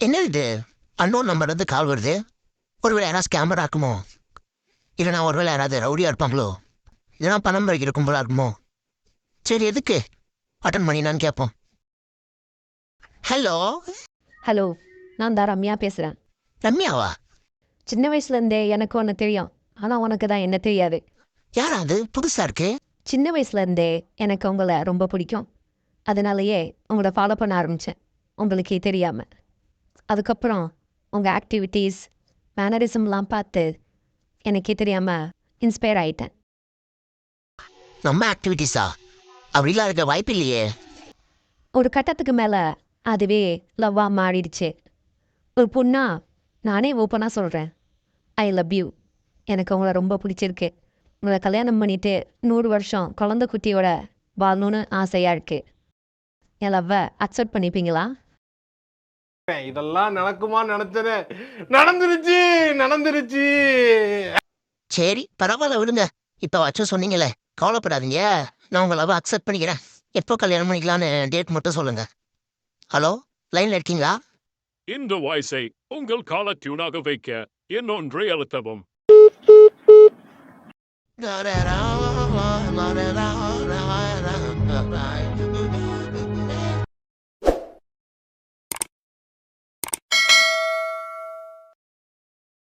என்ன இது? Unknown number இருந்து கால் வருது. ஒருவேளை யாராவது ஸ்கேமரா இருக்குமோ? இல்லைனா ஒருவேளை யாராவது ரவுடியா இருப்பாங்களோ? இல்லைனா பணம் பறிக்கிற கும்பலா இருக்குமோ? சரி, எதுக்கு அட்டன் பண்ணினான்னு கேட்போம். ஹலோ. ஹலோ, நான் தான் ரம்யா பேசுகிறேன். ரம்யாவா? சின்ன வயசுலேருந்தே எனக்கு ஒன்று தெரியும், ஆனால் உனக்கு தான் என்ன தெரியாது. யாரா அது? புதுசா இருக்கு. சின்ன வயசுலேருந்தே எனக்கு உங்களை ரொம்ப பிடிக்கும். அதனாலேயே உங்களை ஃபாலோ பண்ண ஆரம்பித்தேன், உங்களுக்கே தெரியாமல். அதுக்கப்புறம் உங்கள் ஆக்டிவிட்டீஸ், மேனரிசம்லாம் பார்த்து எனக்கே தெரியாமல் இன்ஸ்பயர் ஆகிட்டேன். நம்ம ஆக்டிவிட்டிஸா? அப்படிலாம் இருக்க வாய்ப்பு இல்லையே. ஒரு கட்டத்துக்கு மேலே அதுவே லவ்வாக மாறிடுச்சு. ஒரு பொண்ணா நானே ஓப்பனாக சொல்கிறேன், ஐ லவ் யூ. எனக்கு உங்களை ரொம்ப பிடிச்சிருக்கு. உங்களை கல்யாணம் பண்ணிட்டு 100 வருஷம் குழந்தை குட்டியோட வாழணும்னு ஆசையாக இருக்குது. என் லவ்வை அக்செப்ட் பண்ணிப்பீங்களா? இதெல்லாம் நடக்குமா நினைச்சது, நடந்துருச்சு நடந்துருச்சு. சரி, பரவாயில்ல, விடுங்க. இப்போ வச்சு சொன்னீங்களே, கவலைப்படாதீங்க. நான் உங்களை அக்செப்ட் பண்ணிக்கிறேன். எப்போ கல்யாணம் பண்ணிக்கலான்னு டேட் மட்டும் சொல்லுங்க. ஹலோ, லைனில் இருக்கீங்களா? இந்த வாய்ஸை உங்கள் கால டியூனாக வைக்க இன்னொன்றை அழுத்தவும்.